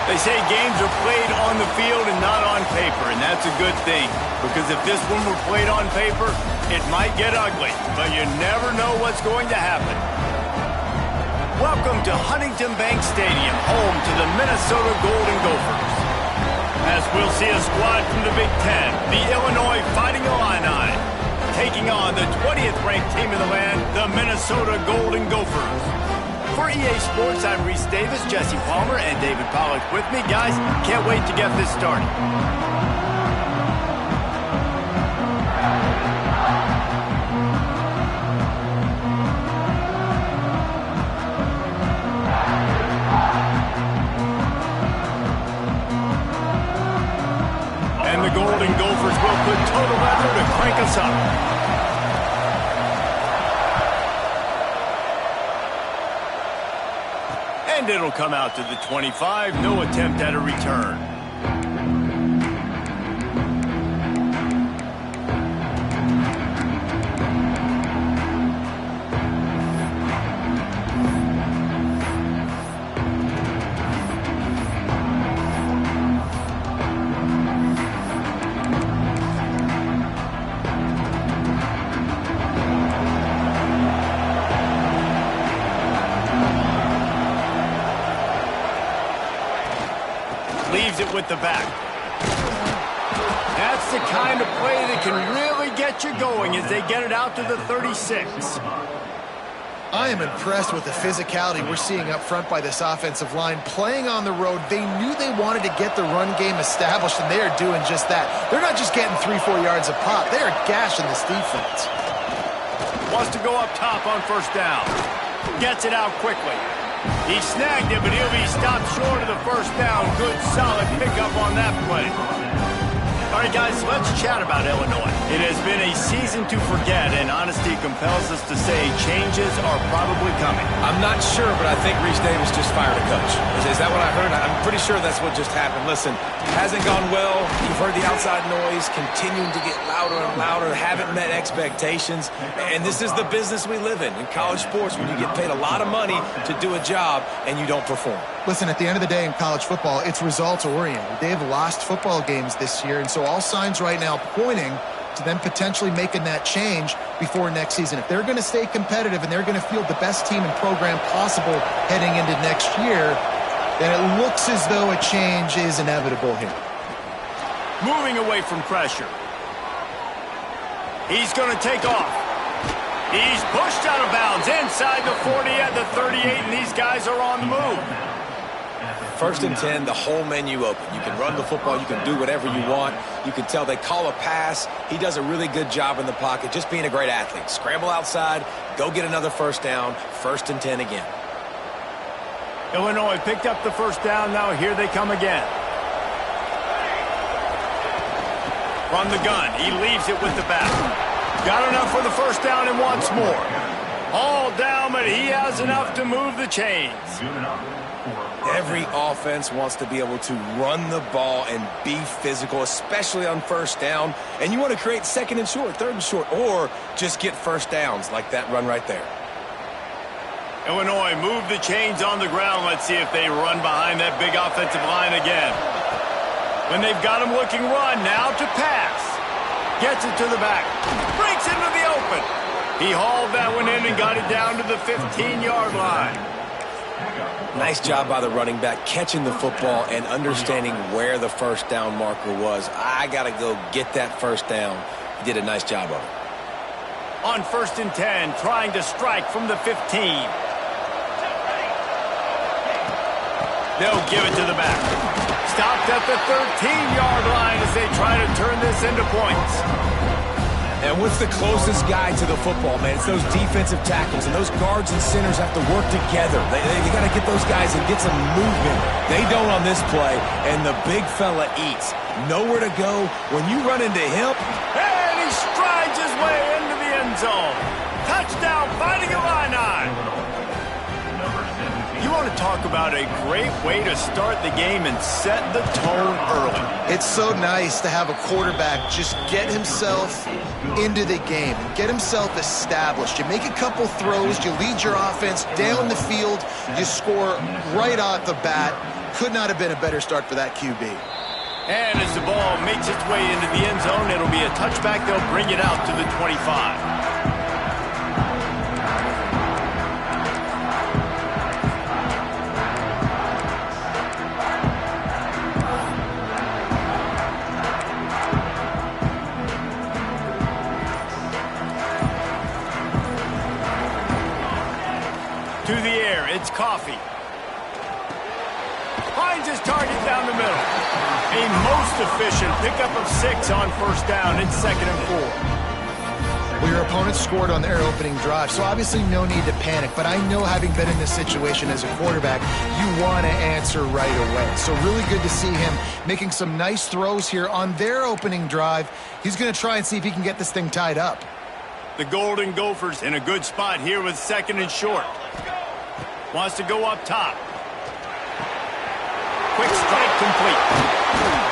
They say games are played on the field and not on paper, and that's a good thing. Because if this one were played on paper, it might get ugly, but you never know what's going to happen. Welcome to Huntington Bank Stadium, home to the Minnesota Golden Gophers. As we'll see a squad from the Big Ten, the Illinois Fighting Illini, taking on the 20th ranked team in the land, the Minnesota Golden Gophers. For EA Sports, I'm Reese Davis, Jesse Palmer, and David Pollack with me. Guys, can't wait to get this started. And the Golden Gophers will put total weather to crank us up. And it'll come out to the 25. No attempt at a return. Leaves it with the back. That's the kind of play that can really get you going as they get it out to the 36. I am impressed with the physicality we're seeing up front by this offensive line. Playing on the road, they knew they wanted to get the run game established, and they are doing just that. They're not just getting 3-4 yards a pop. They are gashing this defense. Wants to go up top on first down. Gets it out quickly. He snagged it, but he'll be stopped short of the first down. Good, solid pickup on that play. All right, guys, let's chat about Illinois. It has been a season to forget, and honesty compels us to say changes are probably coming. I'm not sure, but I think Reese Davis just fired a coach. Is that what I heard? I'm pretty sure that's what just happened. Listen, hasn't gone well. You've heard the outside noise continuing to get louder and louder, haven't met expectations, and this is the business we live in college sports, when you get paid a lot of money to do a job and you don't perform. Listen, at the end of the day in college football, it's results-oriented. They've lost football games this year, and so all signs right now pointing to them potentially making that change before next season. If they're going to stay competitive and they're going to field the best team and program possible heading into next year, then it looks as though a change is inevitable here. Moving away from pressure. He's going to take off. He's pushed out of bounds inside the 40 at the 38, and these guys are on the move. 1st and 10, the whole menu open. You can run the football. You can do whatever you want. You can tell they call a pass. He does a really good job in the pocket, just being a great athlete. Scramble outside, go get another first down, 1st and 10 again. Illinois picked up the first down. Now here they come again. From the gun, he leaves it with the back. Got enough for the first down and wants more. All down, but he has enough to move the chains. Every offense wants to be able to run the ball and be physical, especially on first down. And you want to create 2nd and short, 3rd and short, or just get first downs like that run right there. Illinois move the chains on the ground. Let's see if they run behind that big offensive line again. When they've got him looking run, now to pass. Gets it to the back. Breaks into the open. He hauled that one in and got it down to the 15-yard line. Nice job by the running back, catching the football and understanding where the first down marker was. I got to go get that first down. He did a nice job of it. On 1st and 10, trying to strike from the 15. They'll give it to the back. Stopped at the 13-yard line as they try to turn this into points. And what's the closest guy to the football, man? It's those defensive tackles, and those guards and centers have to work together. They got to get those guys and get some movement. They don't on this play, and the big fella eats. Nowhere to go. When you run into him, and he strides his way into the end zone. Touchdown, Fighting Illini. You want to talk about a great way to start the game and set the tone early. It's so nice to have a quarterback just get himself into the game, get himself established. You make a couple throws, you lead your offense down the field, you score right off the bat. could not have been a better start for that QB. And as the ball makes its way into the end zone, it'll be a touchback. They'll bring it out to the 25. To the air, it's Coffee. Finds his target down the middle. A most efficient pickup of 6 on first down. It's 2nd and 4. Well, your opponent scored on their opening drive, so obviously no need to panic. But I know, having been in this situation as a quarterback, you want to answer right away. So really good to see him making some nice throws here on their opening drive. He's going to try and see if he can get this thing tied up. The Golden Gophers in a good spot here with 2nd and short. Wants to go up top. Quick strike complete.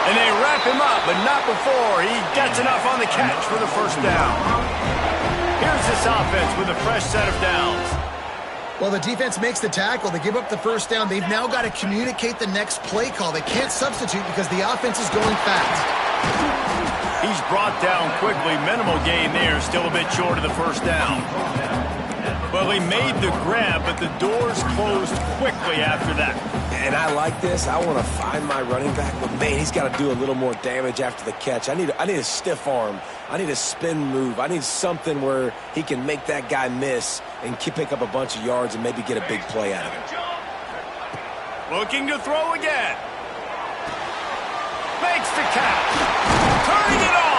And they wrap him up, but not before he gets enough on the catch for the first down. Here's this offense with a fresh set of downs. Well, the defense makes the tackle. They give up the first down. They've now got to communicate the next play call. They can't substitute because the offense is going fast. He's brought down quickly. Minimal gain there. Still a bit short of the first down. Well, he made the grab, but the doors closed quickly after that. And I like this. I want to find my running back, but, man, he's got to do a little more damage after the catch. I need a stiff arm. I need a spin move. I need something where he can make that guy miss and pick up a bunch of yards and maybe get a big play out of it. Looking to throw again. Makes the catch. Turning it on.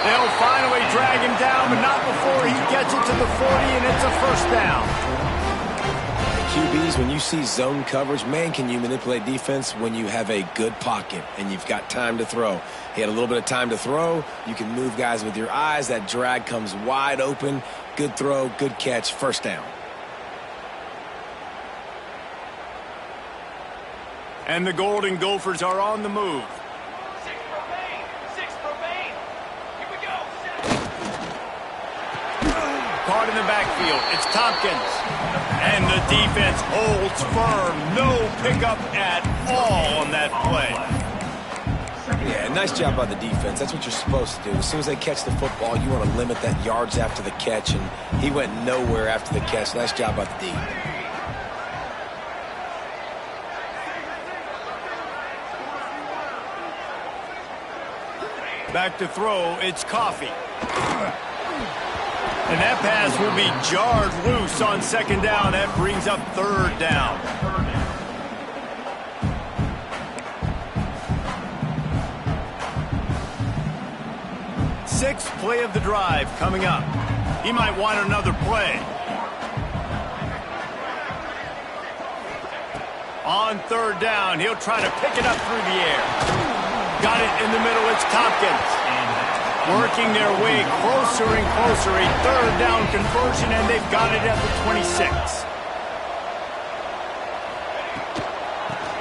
They'll finally drag him down, but not before he gets it to the 40, and it's a first down. QBs, when you see zone coverage, man, can you manipulate defense when you have a good pocket and you've got time to throw. He had a little bit of time to throw. You can move guys with your eyes. That drag comes wide open. Good throw, good catch, first down. And the Golden Gophers are on the move. Caught in the backfield. It's Tompkins. And the defense holds firm. No pickup at all on that play. Yeah, nice job by the defense. That's what you're supposed to do. As soon as they catch the football, you want to limit that yards after the catch, and he went nowhere after the catch. Nice job by the D. Back to throw. It's Coffee. And that pass will be jarred loose on second down. That brings up third down. Sixth play of the drive coming up. He might want another play. On third down, he'll try to pick it up through the air. Got it in the middle. It's Tompkins. Working their way closer and closer. A third down conversion, and they've got it at the 26.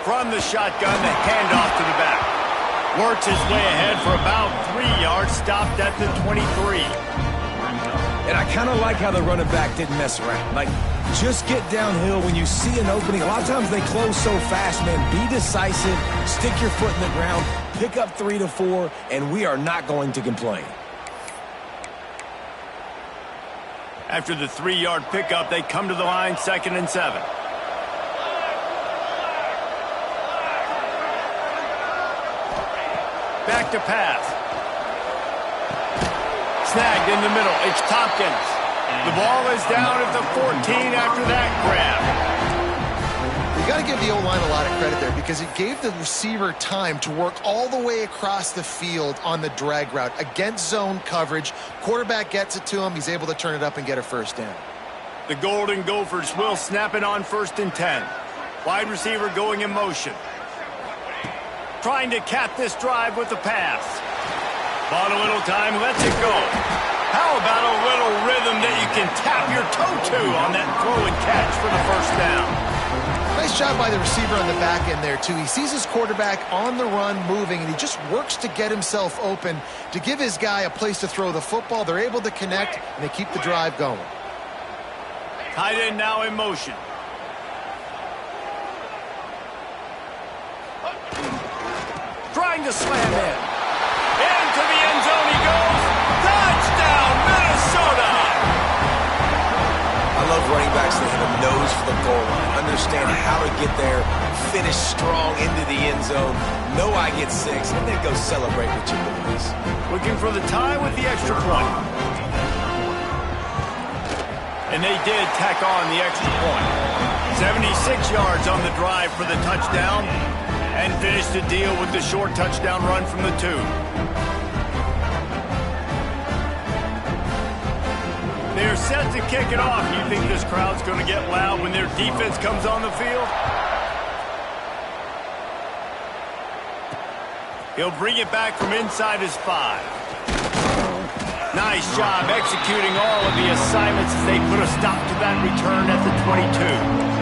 From the shotgun, the handoff to the back. Works his way ahead for about 3 yards, stopped at the 23. And I kind of like how the running back didn't mess around. Like, just get downhill when you see an opening. A lot of times they close so fast, man. Be decisive, stick your foot in the ground, pick up 3 to 4, and we are not going to complain. After the 3-yard pickup, they come to the line, 2nd and 7. Back to pass. Snagged in the middle. It's Tompkins. The ball is down at the 14 after that grab. You got to give the O-line a lot of credit there because it gave the receiver time to work all the way across the field on the drag route against zone coverage. Quarterback gets it to him. He's able to turn it up and get a first down. The Golden Gophers will snap it on 1st and 10. Wide receiver going in motion. Trying to cap this drive with the pass. Bought a little time, lets it go. How about a little rhythm that you can tap your toe to on that throw and catch for the first down? Nice job by the receiver on the back end there, too. He sees his quarterback on the run moving, and he just works to get himself open to give his guy a place to throw the football. They're able to connect, and they keep the drive going. Tight end now in motion. Trying to slam in. Into the end zone he goes. Touchdown, Minnesota! I love running backs that have a nose for the goal line. Understand how to get there, finish strong into the end zone, know I get 6, and then go celebrate with your boys. Looking for the tie with the extra point. And they did tack on the extra point. 76 yards on the drive for the touchdown, and finished the deal with the short touchdown run from the 2. They're set to kick it off. You think this crowd's going to get loud when their defense comes on the field? He'll bring it back from inside his 5. Nice job executing all of the assignments as they put a stop to that return at the 22.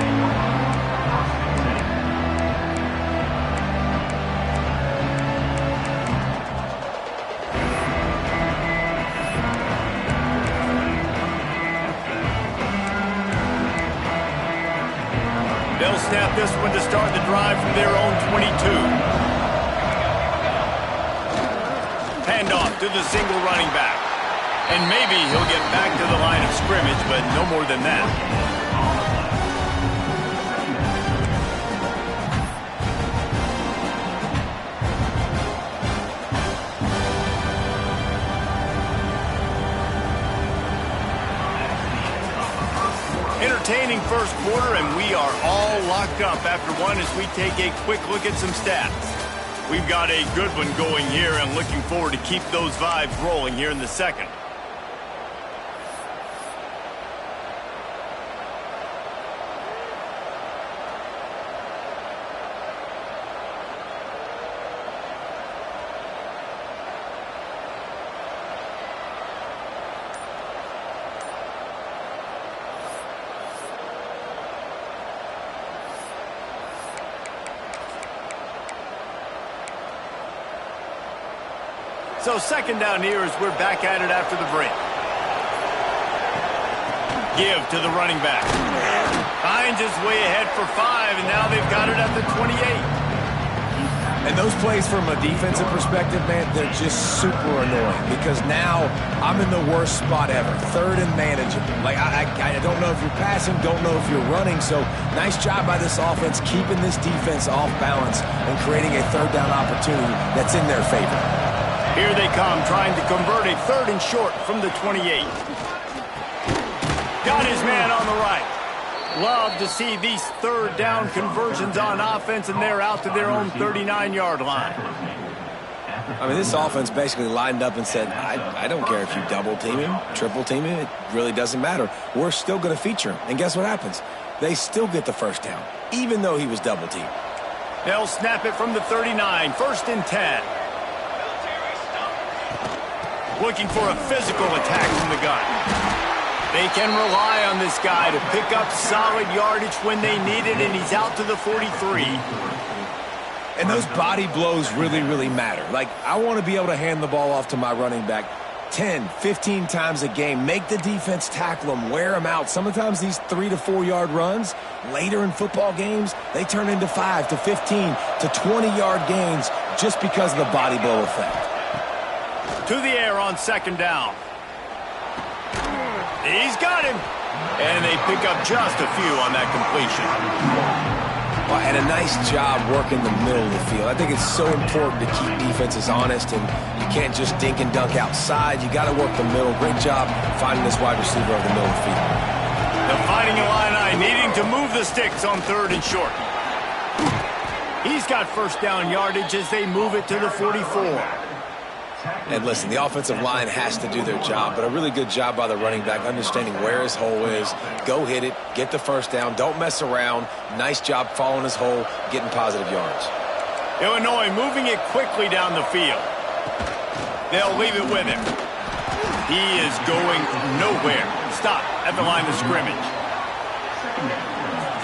They'll snap this one to start the drive from their own 22. Handoff to the single running back. And maybe he'll get back to the line of scrimmage, but no more than that. Entertaining first quarter, and we are all locked up after one as we take a quick look at some stats. We've got a good one going here and looking forward to keep those vibes rolling here in the second. So second down here as we're back at it after the break. Give to the running back. Hines is way ahead for 5, and now they've got it at the 28. And those plays from a defensive perspective, man, they're just super annoying because now I'm in the worst spot ever. Third and manageable. Like, I don't know if you're passing, don't know if you're running. So nice job by this offense keeping this defense off balance and creating a third down opportunity that's in their favor. Here they come, trying to convert a 3rd and short from the 28. Got his man on the right. Love to see these third down conversions on offense, and they're out to their own 39-yard line. I mean, this offense basically lined up and said, I don't care if you double team him, triple team him, it really doesn't matter. We're still going to feature him. And guess what happens? They still get the first down, even though he was double teamed. They'll snap it from the 39, 1st and 10. Looking for a physical attack from the gun. They can rely on this guy to pick up solid yardage when they need it, and he's out to the 43. And those body blows really, really matter. Like, I want to be able to hand the ball off to my running back 10, 15 times a game. Make the defense tackle them, wear them out. Sometimes these 3 to 4 yard runs, later in football games, they turn into 5 to 15 to 20-yard gains just because of the body blow effect. To the air on second down. He's got him. And they pick up just a few on that completion. Well, and a nice job working the middle of the field. I think it's so important to keep defenses honest, and you can't just dink and dunk outside. You got to work the middle. Great job finding this wide receiver over the middle of the field. The Fighting Illini needing to move the sticks on 3rd and short. He's got first down yardage as they move it to the 44. And listen, the offensive line has to do their job, but a really good job by the running back understanding where his hole is. Go hit it, get the first down, don't mess around. Nice job following his hole, getting positive yards. Illinois moving it quickly down the field. They'll leave it with him. He is going nowhere. Stop at the line of scrimmage.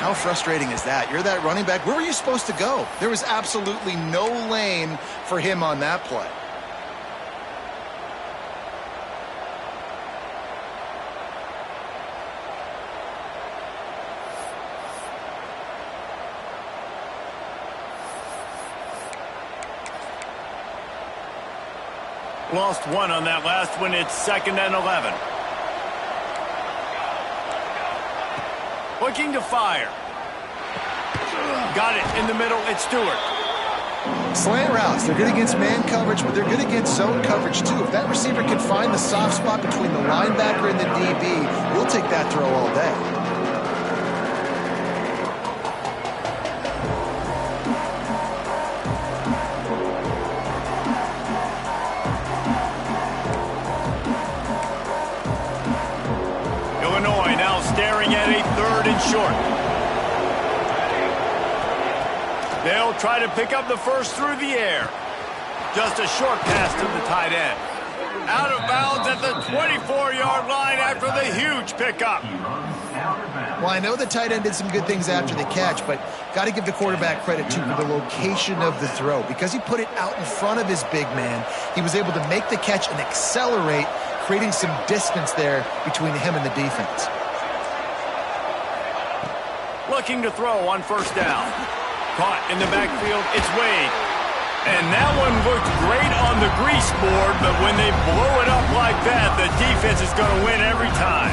How frustrating is that? You're that running back. Where were you supposed to go? There was absolutely no lane for him on that play. Lost one on that last one. It's 2nd and 11. Looking to fire. Got it in the middle. It's Stewart. Slant routes, they're good against man coverage, but they're good against zone coverage too. If that receiver can find the soft spot between the linebacker and the DB, we'll take that throw all day. Illinois now staring at a 3rd and short. They'll try to pick up the first through the air. Just a short pass to the tight end. Out of bounds at the 24-yard line after the huge pickup. Well, I know the tight end did some good things after the catch, but got to give the quarterback credit, too, for the location of the throw. Because he put it out in front of his big man, he was able to make the catch and accelerate, creating some distance there between him and the defense. Looking to throw on 1st down. Caught in the backfield, it's Wade. And that one looked great on the grease board, but when they blow it up like that, the defense is going to win every time.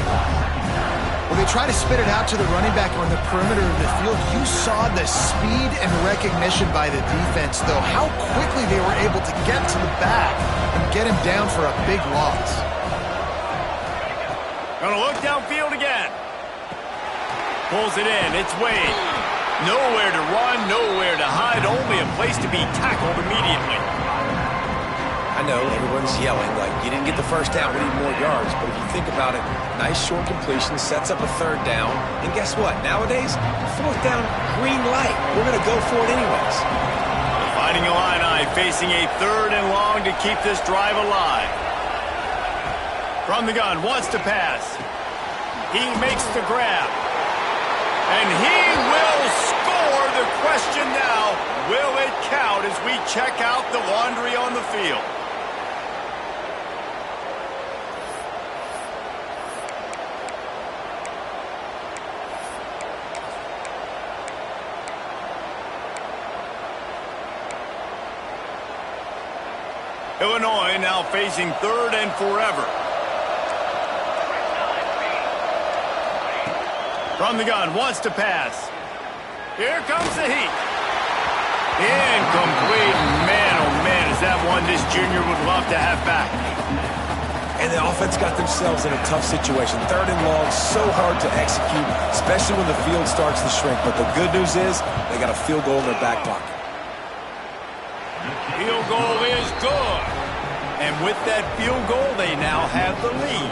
When they try to spit it out to the running back on the perimeter of the field, you saw the speed and recognition by the defense, though, how quickly they were able to get to the back and get him down for a big loss. Going to look downfield again. Pulls it in, it's Wade. Nowhere to run, nowhere to hide, only a place to be tackled immediately. I know everyone's yelling like you didn't get the first down, we need more yards. But if you think about it, nice short completion, sets up a 3rd down. And guess what? Nowadays, 4th down, green light. We're going to go for it anyways. The Fighting Illini facing a 3rd and long to keep this drive alive. From the gun, wants to pass. He makes the grab. And he will score. The question now, will it count as we check out the laundry on the field? Illinois now facing 3rd and forever. From the gun, wants to pass. Here comes the heat. Incomplete. Man, oh man, is that one this junior would love to have back. And the offense got themselves in a tough situation. 3rd and long, so hard to execute, especially when the field starts to shrink. But the good news is they got a field goal in their back pocket. Field goal is good. And with that field goal, they now have the lead.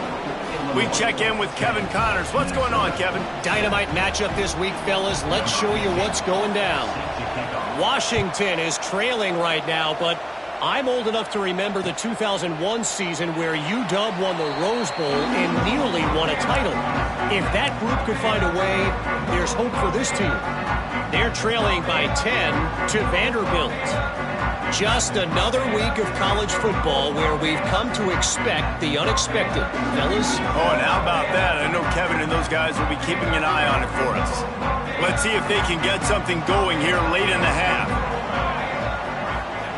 We check in with Kevin Connors. What's going on, Kevin? Dynamite matchup this week, fellas. Let's show you what's going down. Washington is trailing right now, but I'm old enough to remember the 2001 season where UW won the Rose Bowl and nearly won a title. If that group could find a way, there's hope for this team. They're trailing by 10 to Vanderbilt. Just another week of college football where we've come to expect the unexpected, fellas. Oh, and how about that? I know Kevin and those guys will be keeping an eye on it for us. Let's see if they can get something going here late in the half.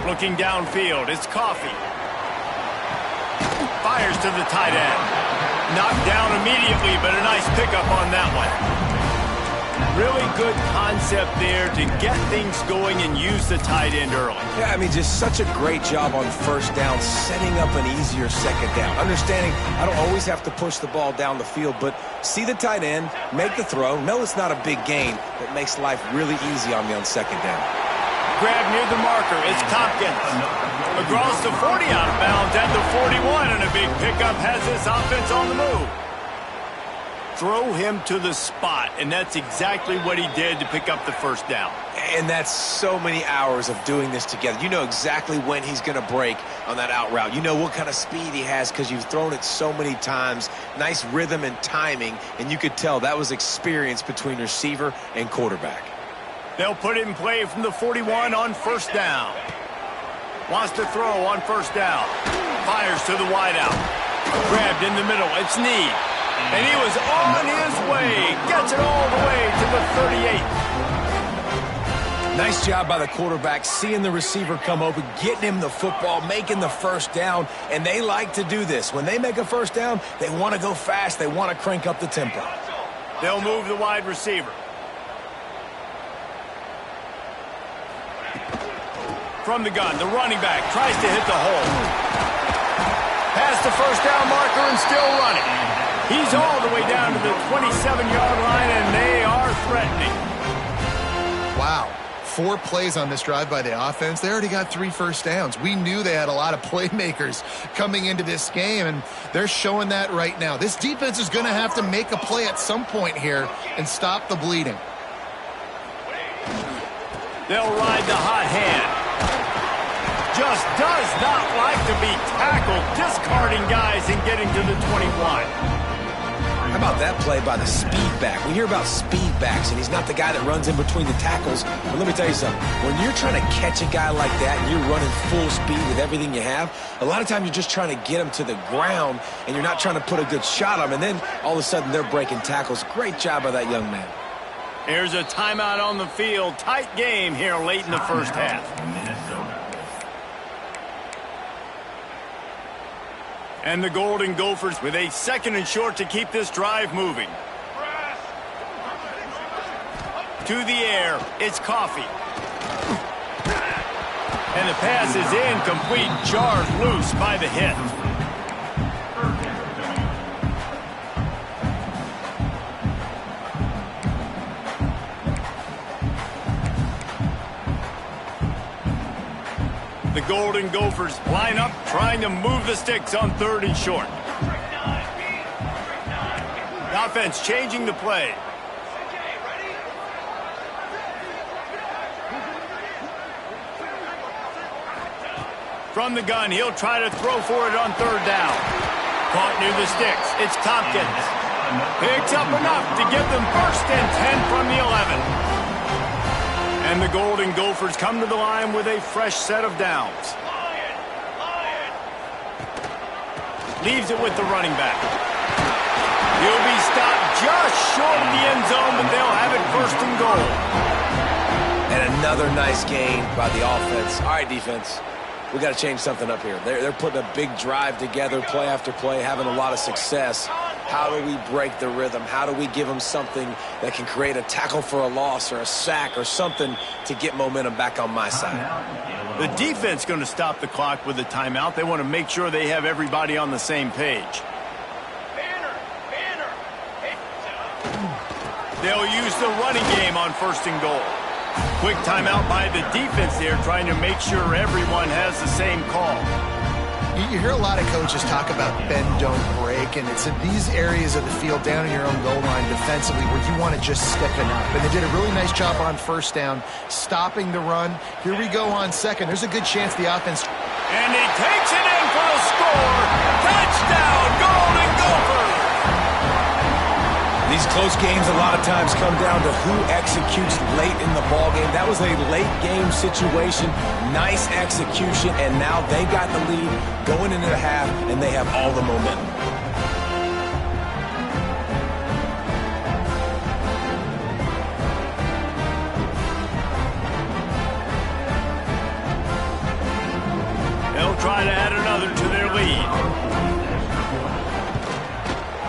Looking downfield, it's Coffee. Fires to the tight end. Knocked down immediately, but a nice pickup on that one. Really good concept there to get things going and use the tight end early. Yeah, I mean, just such a great job on 1st down, setting up an easier 2nd down. Understanding I don't always have to push the ball down the field, but see the tight end, make the throw. No, it's not a big gain, but makes life really easy on me on 2nd down. Grab near the marker. It's Tompkins. Across the 40 out of bounds at the 41, and a big pickup has this offense on the move. Throw him to the spot, and that's exactly what he did to pick up the 1st down. And that's so many hours of doing this together. You know exactly when he's going to break on that out route. You know what kind of speed he has because you've thrown it so many times. Nice rhythm and timing, and you could tell that was experience between receiver and quarterback. They'll put it in play from the 41 on 1st down. Wants to throw on 1st down. Fires to the wideout. Grabbed in the middle. It's Need. And he was on his way. Gets it all the way to the 38. Nice job by the quarterback, seeing the receiver come open, getting him the football, making the first down, and they like to do this. When they make a first down, they want to go fast. They want to crank up the tempo. They'll move the wide receiver. From the gun, the running back tries to hit the hole. Past the first down marker and still running. He's all the way down to the 27-yard line, and they are threatening. Wow. 4 plays on this drive by the offense. They already got 3 first downs. We knew they had a lot of playmakers coming into this game, and they're showing that right now. This defense is going to have to make a play at some point here and stop the bleeding. They'll ride the hot hand. Just does not like to be tackled, discarding guys and getting to the 21. How about that play by the speed back? We hear about speed backs, and he's not the guy that runs in between the tackles. But let me tell you something. When you're trying to catch a guy like that and you're running full speed with everything you have, a lot of times you're just trying to get him to the ground, and you're not trying to put a good shot on him, and then all of a sudden they're breaking tackles. Great job by that young man. Here's a timeout on the field. Tight game here late in the first half. And the Golden Gophers with a 2nd and short to keep this drive moving. To the air, it's Coffee. And the pass is incomplete, jarred loose by the hit. The Golden Gophers line up, trying to move the sticks on 3rd and short. The offense changing the play. From the gun, he'll try to throw for it on 3rd down. Caught near the sticks. It's Tompkins. Picks up enough to give them 1st and 10 from the 11. And the Golden Gophers come to the line with a fresh set of downs. Leaves it with the running back. He'll be stopped just short of the end zone, but they'll have it 1st and goal. And another nice gain by the offense. All right, defense. We got to change something up here. They're putting a big drive together, play after play, having a lot of success. How do we break the rhythm? How do we give them something that can create a tackle for a loss or a sack or something to get momentum back on my side? The defense going to stop the clock with a timeout. They want to make sure they have everybody on the same page. They'll use the running game on 1st and goal. Quick timeout by the defense there, trying to make sure everyone has the same call. You hear a lot of coaches talk about bend, don't break, and it's in these areas of the field down in your own goal line defensively where you want to just stiffen up. And they did a really nice job on 1st down, stopping the run. Here we go on 2nd. There's a good chance the offense... And he takes it in for the score. Touchdown, Golden Gophers! These close games a lot of times come down to who executes late in the ball game. That was a late game situation, nice execution, and now they got the lead going into the half, and they have all the momentum. They'll try to add another to their lead.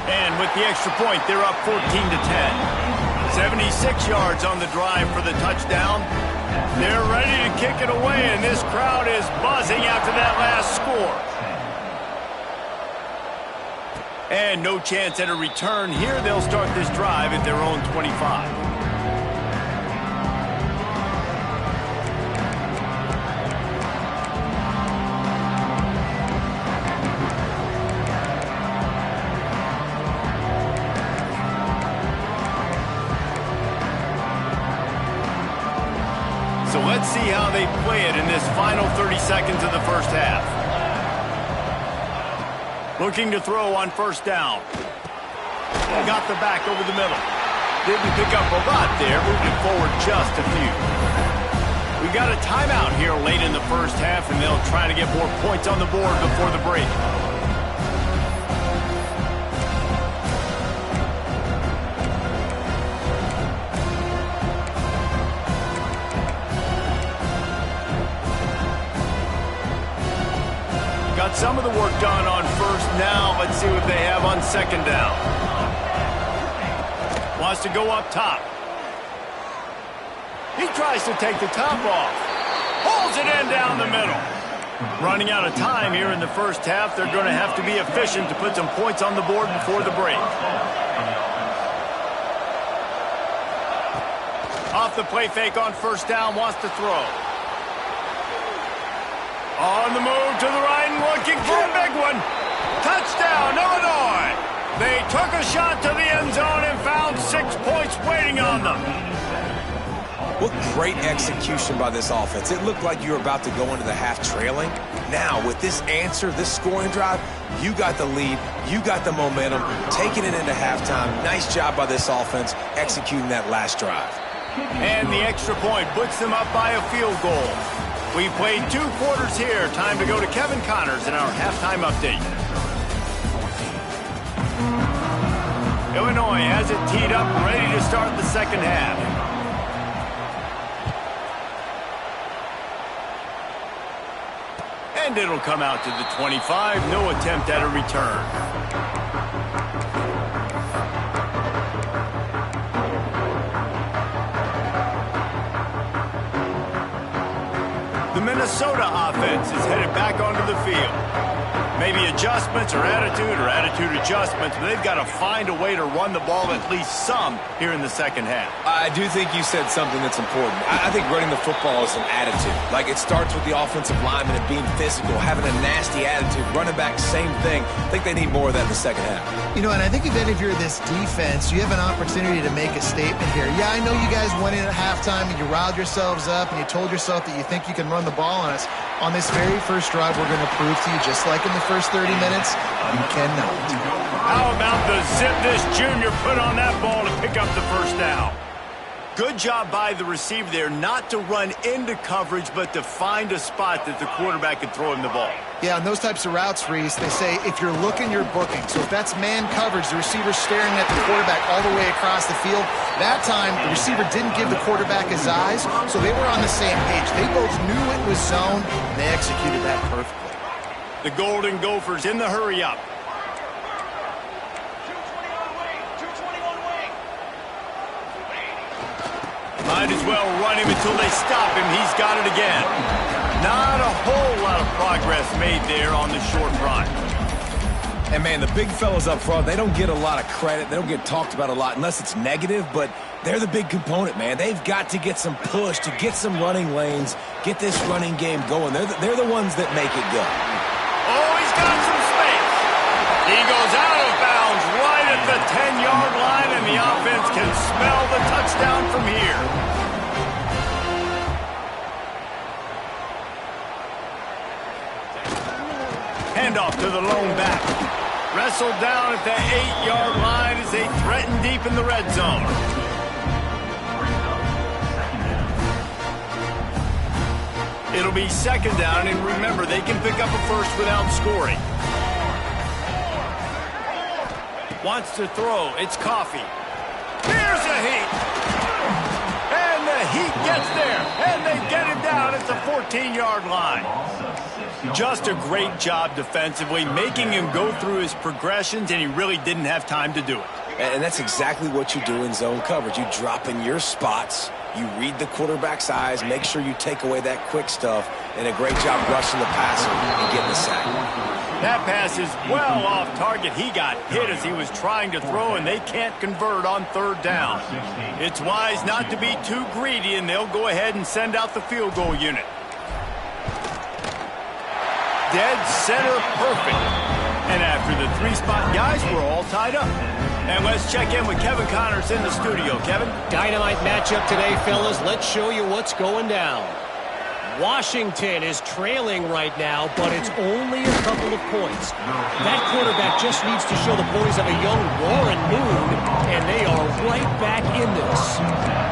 And with the extra point, they're up 14-10. 76 yards on the drive for the touchdown. They're ready to kick it away, and this crowd is buzzing after that last score. And no chance at a return here. They'll start this drive at their own 25. So let's see how they play it in this final 30 seconds of the first half. Looking to throw on 1st down. Got the back over the middle. Didn't pick up a lot there, moved it forward just a few. We've got a timeout here late in the first half, and they'll try to get more points on the board before the break. got some of the work done on first. Now let's see what they have on second down. Wants to go up top. He tries to take the top off. Pulls it in down the middle. Running out of time here in the first half. They're going to have to be efficient to put some points on the board before the break. Off the play fake on first down, wants to throw. On the move to the right and looking for a big one. Touchdown, Illinois. They took a shot to the end zone and found 6 points waiting on them. What great execution by this offense. It looked like you were about to go into the half trailing. Now, with this answer, this scoring drive, you got the lead, you got the momentum, taking it into halftime. Nice job by this offense executing that last drive. And the extra point puts them up by a field goal. We played 2 quarters here. Time to go to Kevin Connors in our halftime update. Illinois has it teed up, ready to start the second half. And it'll come out to the 25. No attempt at a return. The Minnesota offense is headed back onto the field. Maybe adjustments or attitude adjustments, but they've got to find a way to run the ball at least some here in the second half. I do think you said something that's important. I think running the football is an attitude. Like, it starts with the offensive lineman and being physical, having a nasty attitude. Running back, same thing. I think they need more of that in the second half. You know, and I think if you're this defense, you have an opportunity to make a statement here. Yeah, I know you guys went in at halftime and you riled yourselves up and you told yourself that you think you can run the ball on us. On this very first drive, we're going to prove to you, just like in the first 30 minutes, you cannot. How about the zip this junior put on that ball to pick up the first down? Good job by the receiver there not to run into coverage, but to find a spot that the quarterback could throw him the ball. Yeah, on those types of routes, Reese, they say if you're looking, you're booking. So if that's man coverage, the receiver's staring at the quarterback all the way across the field. That time, the receiver didn't give the quarterback his eyes, so they were on the same page. They both knew it was zone, and they executed that perfectly. The Golden Gophers in the hurry-up. Might as well run him until they stop him. He's got it again. Not a whole lot of progress made there on the short run. And, man, the big fellas up front, they don't get a lot of credit. They don't get talked about a lot unless it's negative, but they're the big component, man. They've got to get some push, to get some running lanes, get this running game going. They're the ones that make it go. Oh, he's got some space. He goes out of bounds right at the 10-yard line, and the offense can smell the touchdown from here. Handoff to the lone back. Wrestled down at the 8-yard line as they threaten deep in the red zone. It'll be second down, and remember, they can pick up a first without scoring. Wants to throw. It's Coffee. Here's a heat. And the heat gets there. And they get him down at the 14-yard line. Just a great job defensively, making him go through his progressions, and he really didn't have time to do it. And that's exactly what you do in zone coverage. You drop in your spots, you read the quarterback's eyes, make sure you take away that quick stuff, and a great job rushing the passer and getting the sack. That pass is well off target. He got hit as he was trying to throw, and they can't convert on third down. It's wise not to be too greedy, and they'll go ahead and send out the field goal unit. Dead center perfect. And after the 3-spot guys, we're all tied up. And let's check in with Kevin Connors in the studio. Kevin? Dynamite matchup today, fellas. Let's show you what's going down. Washington is trailing right now, but it's only a couple of points. That quarterback just needs to show the boys of a young Warren Moon, and they are right back in this.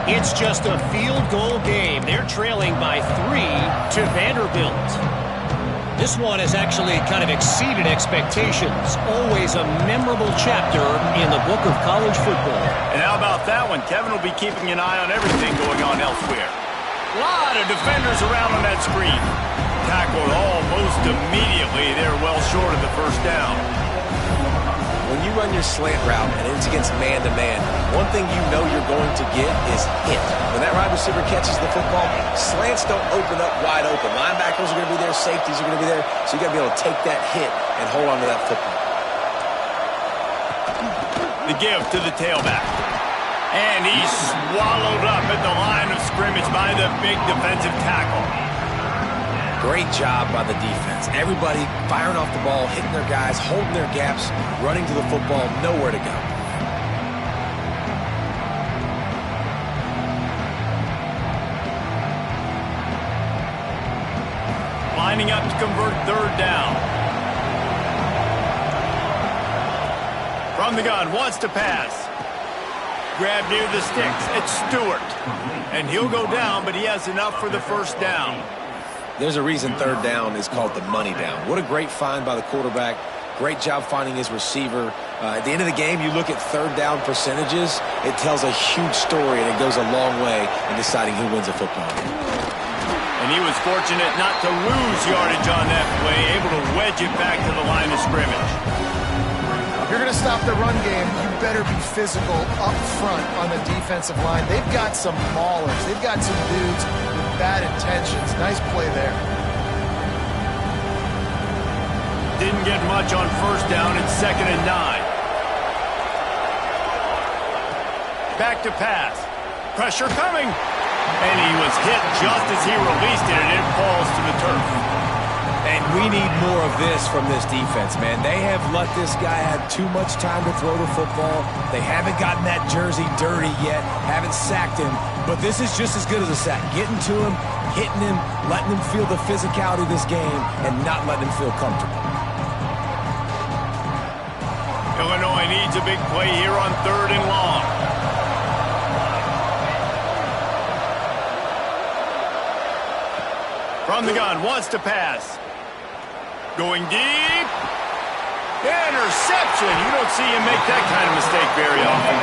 It's just a field goal game. They're trailing by 3 to Vanderbilt. This one has actually kind of exceeded expectations. Always a memorable chapter in the book of college football. And how about that one? Kevin will be keeping an eye on everything going on elsewhere. A lot of defenders around on that screen. Tackled almost immediately. They're well short of the first down. When you run your slant route and it's against man-to-man, one thing you know you're going to get is hit. When that wide receiver catches the football, slants don't open up wide open. Linebackers are going to be there, safeties are going to be there, so you got to be able to take that hit and hold on to that football. The give to the tailback. And he's swallowed up at the line of scrimmage by the big defensive tackle. Great job by the defense. Everybody firing off the ball, hitting their guys, holding their gaps, running to the football, nowhere to go. Lining up to convert third down. From the gun, wants to pass. Grab near the sticks. It's Stewart. And he'll go down, but he has enough for the first down. There's a reason third down is called the money down. What a great find by the quarterback. Great job finding his receiver. At the end of the game, you look at third down percentages. It tells a huge story, and it goes a long way in deciding who wins a football game. And he was fortunate not to lose yardage on that play, able to wedge it back to the line of scrimmage. If you're going to stop the run game, you better be physical up front on the defensive line. They've got some maulers. They've got some dudes with bad intentions. Nice play there. Didn't get much on first down. It's 2nd and 9. Back to pass. Pressure coming. And he was hit just as he released it, and it falls to the turf. And we need more of this from this defense, man. They have let this guy have too much time to throw the football. They haven't gotten that jersey dirty yet, haven't sacked him. But this is just as good as a sack. Getting to him, hitting him, letting him feel the physicality of this game, and not letting him feel comfortable. Illinois needs a big play here on 3rd and long. From the gun, wants to pass. Going deep. Interception. You don't see him make that kind of mistake very often.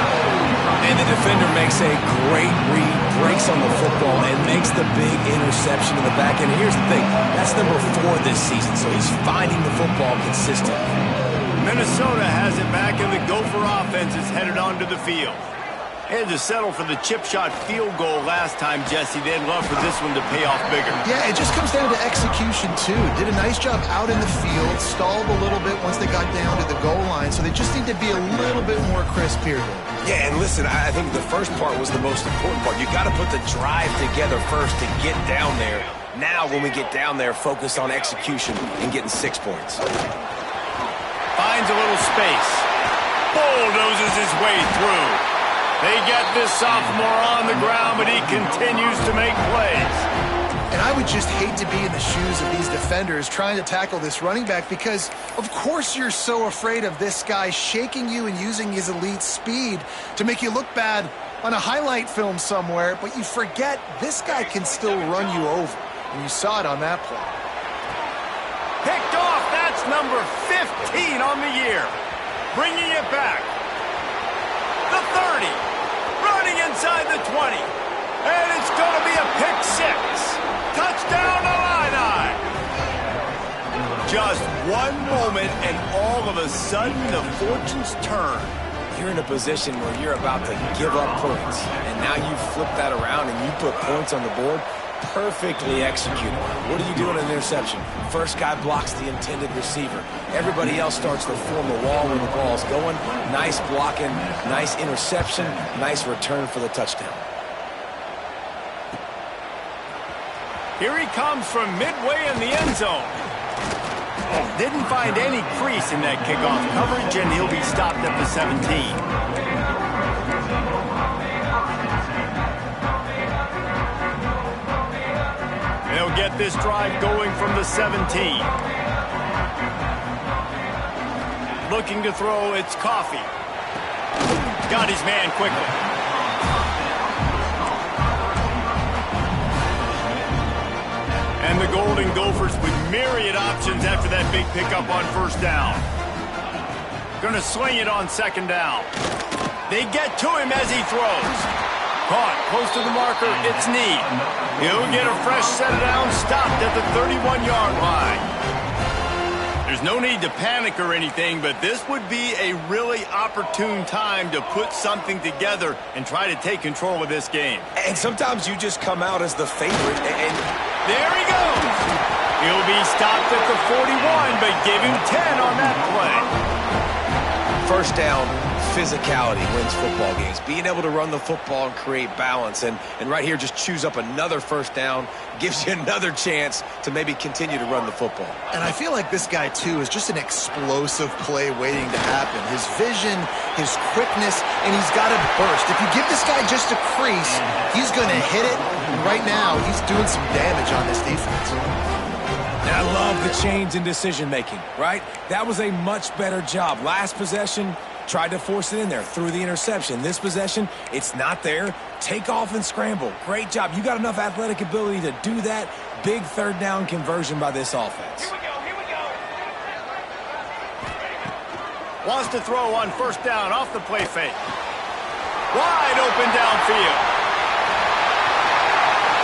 And the defender makes a great read, breaks on the football, and makes the big interception in the back end. And here's the thing, that's number 4 this season, so he's finding the football consistently. Minnesota has it back, and the Gopher offense is headed onto the field. Had to settle for the chip shot field goal last time, Jesse. They'd love for this one to pay off bigger. Yeah, it just comes down to execution, too. Did a nice job out in the field, stalled a little bit once they got down to the goal line, so they just need to be a little bit more crisp here. Yeah, and listen, I think the first part was the most important part. You got to put the drive together first to get down there. Now, when we get down there, focus on execution and getting 6 points. Finds a little space. Bulldozes his way through. They get this sophomore on the ground, but he continues to make plays. And I would just hate to be in the shoes of these defenders trying to tackle this running back because, of course, you're so afraid of this guy shaking you and using his elite speed to make you look bad on a highlight film somewhere, but you forget this guy can still run you over. And you saw it on that play. Picked off. That's number 15 on the year. Bringing it back. The 30. Running inside the 20. And it's going to be a pick 6. Touchdown Illini. Just one moment, and all of a sudden, the fortunes turn. You're in a position where you're about to give up points. And now you flip that around and you put points on the board. Perfectly executed. What do you do in an interception? First guy blocks the intended receiver. Everybody else starts to form a wall when the ball's going. Nice blocking, nice interception, nice return for the touchdown. Here he comes from midway in the end zone. Didn't find any crease in that kickoff coverage, and he'll be stopped at the 17. They'll get this drive going from the 17. Looking to throw, it's Coffee. Got his man quickly. And the Golden Gophers with myriad options after that big pickup on first down. Gonna sling it on 2nd down. They get to him as he throws. Caught close to the marker, it's Need. He'll get a fresh set down, stopped at the 31-yard line. There's no need to panic or anything, but this would be a really opportune time to put something together and try to take control of this game. And sometimes you just come out as the favorite. And there he goes. He'll be stopped at the 41, but give him 10 on that play. First down, physicality wins football games. Being able to run the football and create balance. And right here, just choose up another first down, gives you another chance to maybe continue to run the football. And I feel like this guy, too, is just an explosive play waiting to happen. His vision, his quickness, and he's got to burst. If you give this guy just a crease, he's going to hit it. And right now, he's doing some damage on this defense. And I love the change in decision-making, right? That was a much better job. Last possession, tried to force it in there, threw the interception. This possession, it's not there. Take off and scramble. Great job. You got enough athletic ability to do that. Big third down conversion by this offense. Here we go. Wants to throw on first down off the play fake. Wide open downfield.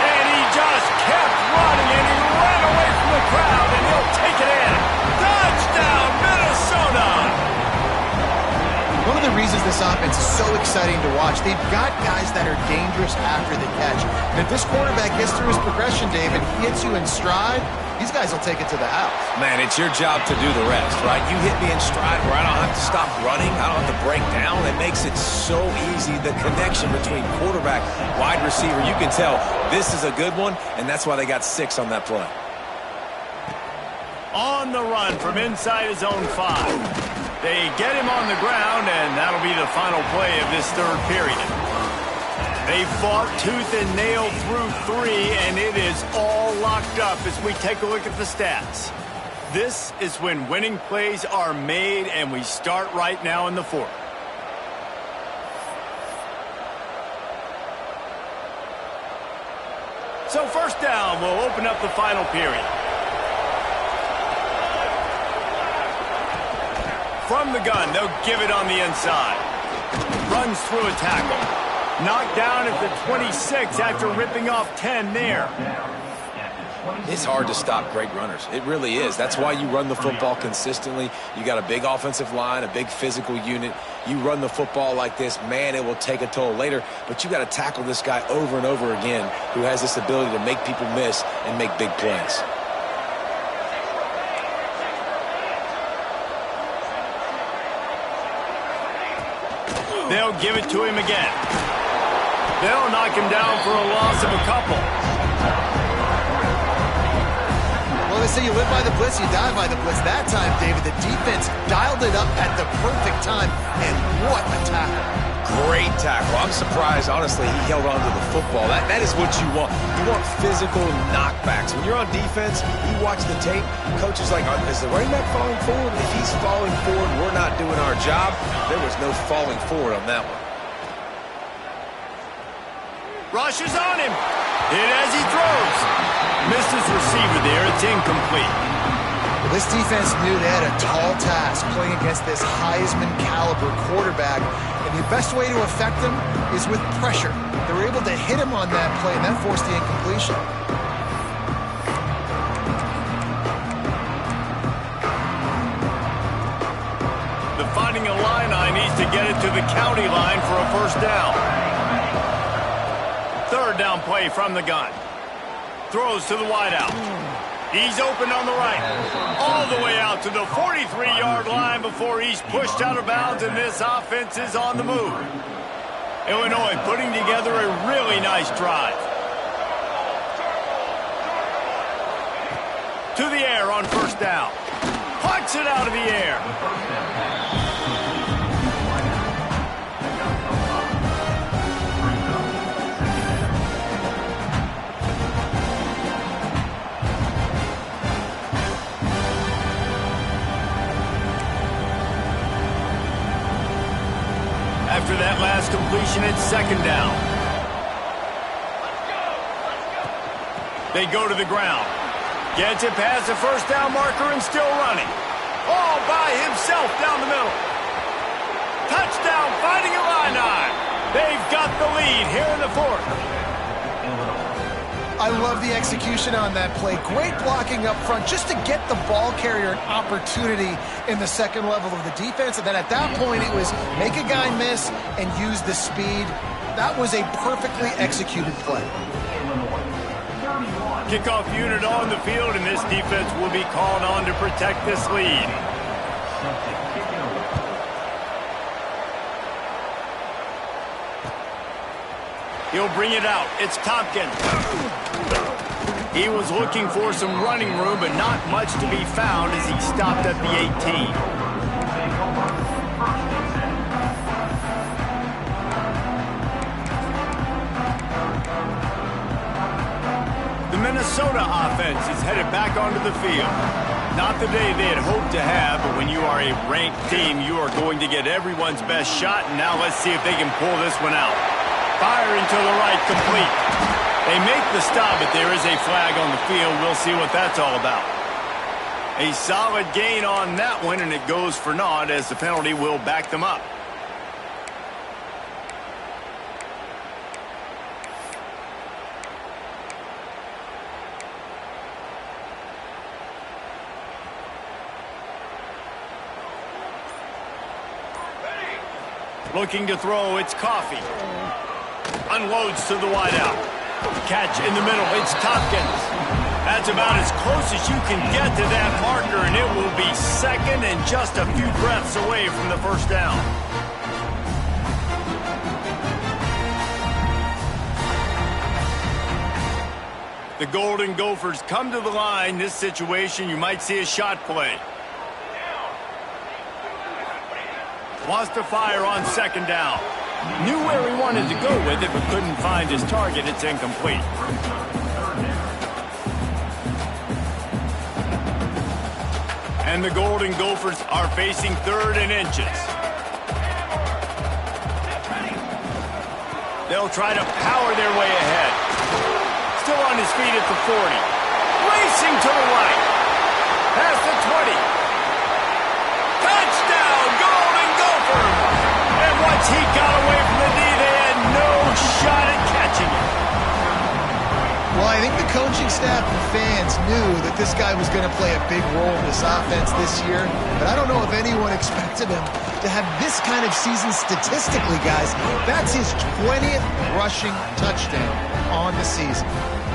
And he just kept running, and he ran away from the crowd, and he'll take it in. Touchdown, Minnesota! One of the reasons this offense is so exciting to watch, they've got guys that are dangerous after the catch. And if this quarterback gets through his progression, David, he hits you in stride, these guys will take it to the house. Man, it's your job to do the rest, right? You hit me in stride where I don't have to stop running. I don't have to break down. It makes it so easy. The connection between quarterback, wide receiver, you can tell this is a good one, and that's why they got 6 on that play. On the run from inside his own 5. They get him on the ground, and that'll be the final play of this third period. They fought tooth and nail through 3, and it is all locked up as we take a look at the stats. This is when winning plays are made, and we start right now in the 4th. So first down will open up the final period. From the gun, they'll give it on the inside. Runs through a tackle. Knocked down at the 26 after ripping off 10 there. It's hard to stop great runners. It really is. That's why you run the football consistently. You got a big offensive line, a big physical unit. You run the football like this, man, it will take a toll later. But you got to tackle this guy over and over again who has this ability to make people miss and make big plays. They'll give it to him again. They'll knock him down for a loss of a couple. Well, they say you live by the blitz, you die by the blitz. That time, David, the defense dialed it up at the perfect time, and what a tackle. Great tackle. I'm surprised, honestly, he held on to the football. That is what you want. You want physical knockbacks. When you're on defense, you watch the tape, coach is like, is the running back falling forward? If he's falling forward, we're not doing our job. There was no falling forward on that one. Rushes on him. Hit as he throws. Missed his receiver there. It's incomplete. Well, this defense knew they had a tall task playing against this Heisman caliber quarterback. And the best way to affect him is with pressure. They were able to hit him on that play, and that forced the incompletion. The Fighting Illini needs to get it to the county line for a first down. Third down play from the gun. Throws to the wideout. He's open on the right. All the way out to the 43-yard line before he's pushed out of bounds, and this offense is on the move. Illinois putting together a really nice drive. To the air on first down. Punts it out of the air. After that last completion, it's second down. They go to the ground. Gets it past the first down marker and still running. All by himself down the middle. Touchdown, Fighting Illini. They've got the lead here in the 4th. I love the execution on that play. Great blocking up front just to get the ball carrier an opportunity in the second level of the defense. And then at that point, it was make a guy miss and use the speed. That was a perfectly executed play. Kickoff unit on the field, and this defense will be called on to protect this lead. He'll bring it out. It's Tompkins. He was looking for some running room, but not much to be found as he stopped at the 18. The Minnesota offense is headed back onto the field. Not the day they had hoped to have, but when you are a ranked team, you are going to get everyone's best shot, and now let's see if they can pull this one out. Firing to the right, complete. They make the stop, but there is a flag on the field. We'll see what that's all about. A solid gain on that one, and it goes for naught as the penalty will back them up. Looking to throw, it's Coffee. Unloads to the wideout. Catch in the middle, it's Tompkins. That's about as close as you can get to that marker, and it will be second and just a few breaths away from the first down. The Golden Gophers come to the line. This situation, you might see a shot play. Wants to fire on second down. Knew where he wanted to go with it, but couldn't find his target. It's incomplete. And the Golden Gophers are facing 3rd and inches. They'll try to power their way ahead. Still on his feet at the 40. Racing to the right. Past the 20. Touchdown, Golden Gophers! And once he got away from the knee, they had no shot at catching it. Well, I think the coaching staff and fans knew that this guy was going to play a big role in this offense this year, but I don't know if anyone expected him to have this kind of season statistically, guys. That's his 20th rushing touchdown on the season.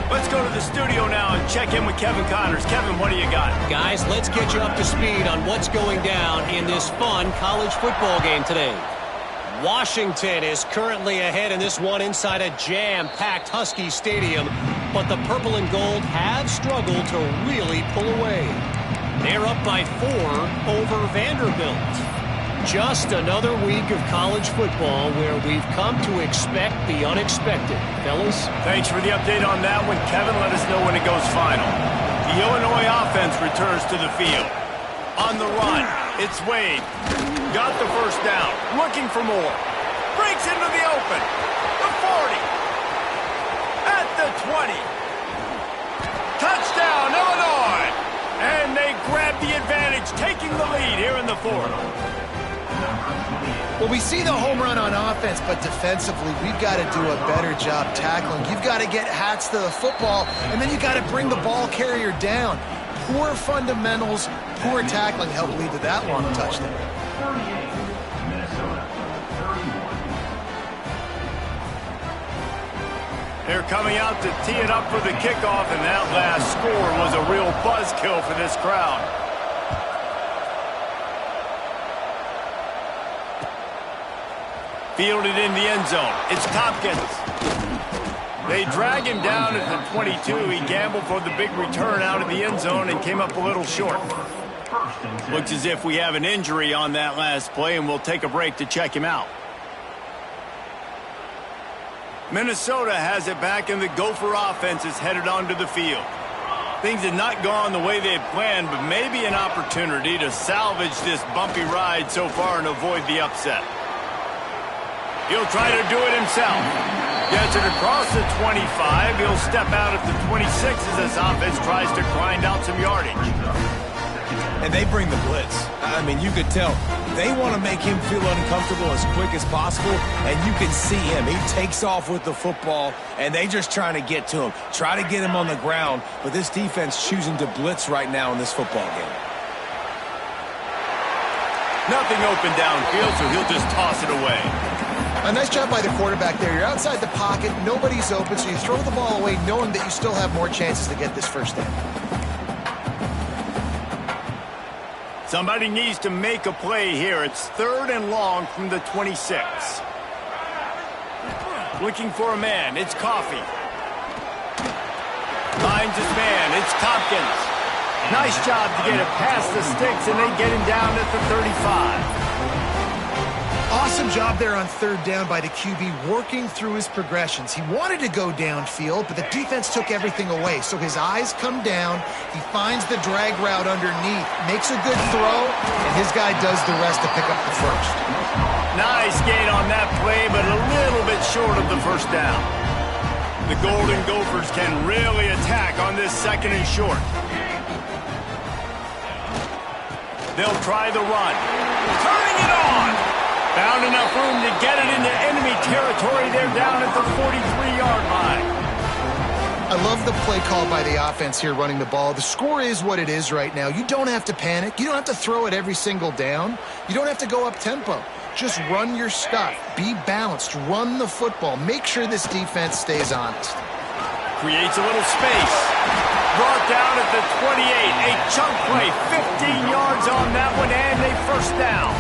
Let's go to the studio now and check in with Kevin Connors. Kevin, what do you got? Guys, let's get you up to speed on what's going down in this fun college football game today. Washington is currently ahead in this one inside a jam-packed Husky Stadium, but the purple and gold have struggled to really pull away. They're up by 4 over Vanderbilt. Just another week of college football where we've come to expect the unexpected. Fellas? Thanks for the update on that one. Kevin, let us know when it goes final. The Illinois offense returns to the field. On the run, it's Wade. Got the first down. Looking for more. Breaks into the open. The 40. At the 20. Touchdown, Illinois! And they grab the advantage, taking the lead here in the 4th. Well, we see the home run on offense, but defensively, we've got to do a better job tackling. You've got to get hats to the football, and then you got to bring the ball carrier down. Poor fundamentals, poor tackling helped lead to that long touchdown. They're coming out to tee it up for the kickoff, and that last score was a real buzzkill for this crowd. Fielded in the end zone. It's Tompkins. They drag him down at the 22. He gambled for the big return out of the end zone and came up a little short. Looks as if we have an injury on that last play, and we'll take a break to check him out. Minnesota has it back, and the Gopher offense is headed onto the field. Things had not gone the way they had planned, but maybe an opportunity to salvage this bumpy ride so far and avoid the upset. He'll try to do it himself. Gets it across the 25. He'll step out at the 26 as this offense tries to grind out some yardage. And they bring the blitz. I mean, you could tell they want to make him feel uncomfortable as quick as possible, and you can see him. He takes off with the football, and they just trying to get to him, try to get him on the ground, but this defense choosing to blitz right now in this football game. Nothing open downfield, so he'll just toss it away. A nice job by the quarterback there. You're outside the pocket, nobody's open, so you throw the ball away knowing that you still have more chances to get this first down. Somebody needs to make a play here. It's 3rd and long from the 26. Looking for a man. It's Coffee. Finds his man. It's Tompkins. Nice job to get it past the sticks, and they get him down at the 35. Awesome job there on 3rd down by the QB, working through his progressions. He wanted to go downfield, but the defense took everything away. So his eyes come down, he finds the drag route underneath, makes a good throw, and his guy does the rest to pick up the first. Nice gain on that play, but a little bit short of the first down. The Golden Gophers can really attack on this 2nd and short. They'll try the run. Turning it on! Found enough room to get it into enemy territory. They're down at the 43-yard line. I love the play call by the offense here running the ball. The score is what it is right now. You don't have to panic. You don't have to throw it every single down. You don't have to go up tempo. Just run your stuff. Be balanced. Run the football. Make sure this defense stays honest. Creates a little space. Brought down at the 28. A chunk play. 15 yards on that one, and a first down.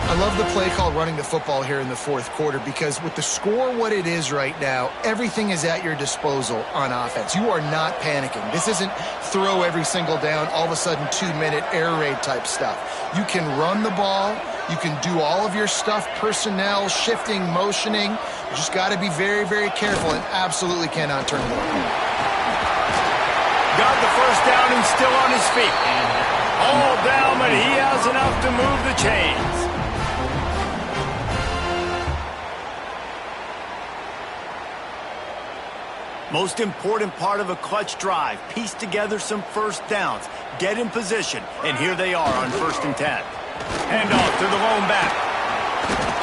I love the play call running the football here in the 4th quarter because with the score what it is right now, everything is at your disposal on offense. You are not panicking. This isn't throw every single down, all of a sudden 2-minute air raid type stuff. You can run the ball. You can do all of your stuff, personnel, shifting, motioning. You just got to be very, very careful and absolutely cannot turn it over. Got the first down and still on his feet. All down, but he has enough to move the chains. Most important part of a clutch drive. Piece together some first downs. Get in position. And here they are on 1st and 10. Handoff to the lone back.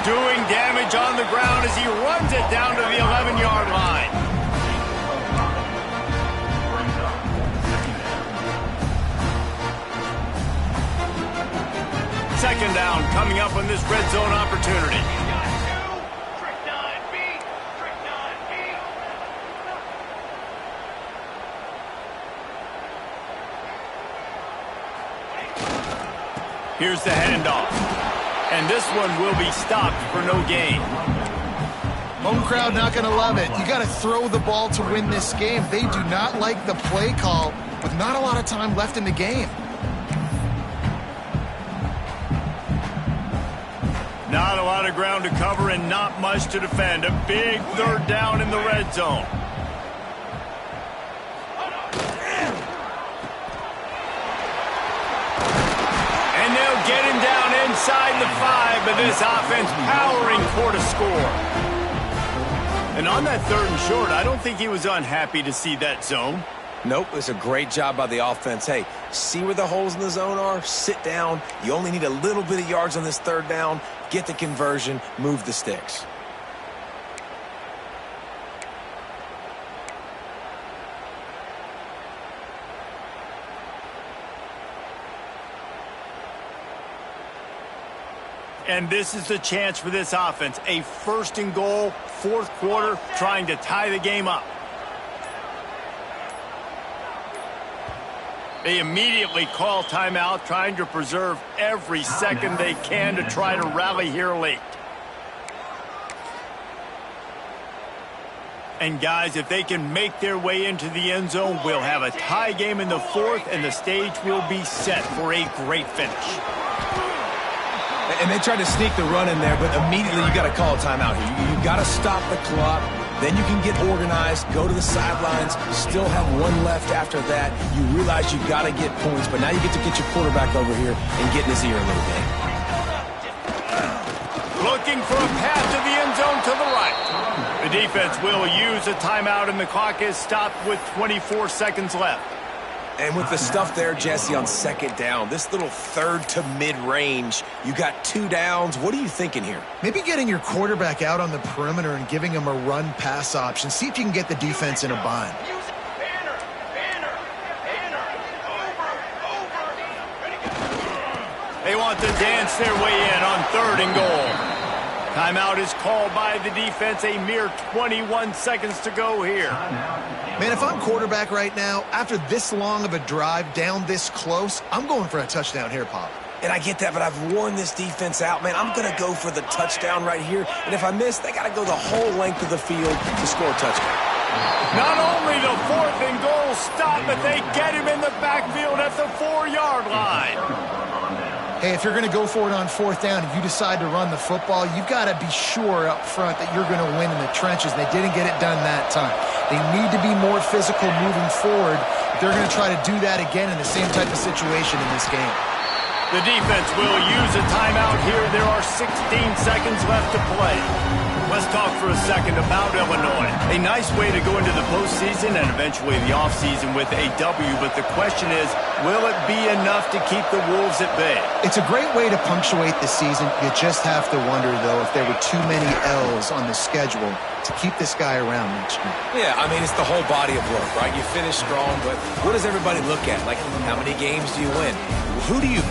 Doing damage on the ground as he runs it down to the 11-yard line. Second down coming up on this red zone opportunity. Here's the handoff. And this one will be stopped for no gain. Home crowd not going to love it. You got to throw the ball to win this game. They do not like the play call with not a lot of time left in the game. Not a lot of ground to cover and not much to defend. A big 3rd down in the red zone. Get him down inside the 5, but this offense powering for the score. And on that 3rd and short, I don't think he was unhappy to see that zone. Nope, it's a great job by the offense. Hey, see where the holes in the zone are? Sit down. You only need a little bit of yards on this 3rd down. Get the conversion. Move the sticks. And this is the chance for this offense. A 1st and goal, 4th quarter, trying to tie the game up. They immediately call timeout, trying to preserve every second they can to try to rally here late. And guys, if they can make their way into the end zone, we'll have a tie game in the 4th, and the stage will be set for a great finish. And they tried to sneak the run in there, but immediately you got to call a timeout here. You got to stop the clock. Then you can get organized, go to the sidelines, still have one left after that. You realize you got to get points, but now you get to get your quarterback over here and get in his ear a little bit. Looking for a path to the end zone to the right. The defense will use a timeout, and the clock is stopped with 24 seconds left. And with the stuff there, Jesse, on second down, this little third to mid-range, you got 2 downs. What are you thinking here? Maybe getting your quarterback out on the perimeter and giving him a run-pass option. See if you can get the defense in a bind. They want to dance their way in on 3rd and goal. Timeout is called by the defense. A mere 21 seconds to go here. Man, if I'm quarterback right now, after this long of a drive down this close, I'm going for a touchdown here, Pop. And I get that, but I've worn this defense out, man. I'm going to go for the touchdown right here. And if I miss, they got to go the whole length of the field to score a touchdown. Not only the 4th and goal stop, but they get him in the backfield at the 4-yard line. Hey, if you're going to go for it on 4th down and you decide to run the football, you've got to be sure up front that you're going to win in the trenches. They didn't get it done that time. They need to be more physical moving forward. They're going to try to do that again in the same type of situation in this game. The defense will use a timeout here. There are 16 seconds left to play. Let's talk for a second about Illinois. A nice way to go into the postseason and eventually the offseason with a W, but the question is, will it be enough to keep the Wolves at bay? It's a great way to punctuate the season. You just have to wonder, though, if there were too many L's on the schedule to keep this guy around next year. Yeah, I mean, it's the whole body of work, right? You finish strong, but what does everybody look at? Like, how many games do you win? Who do you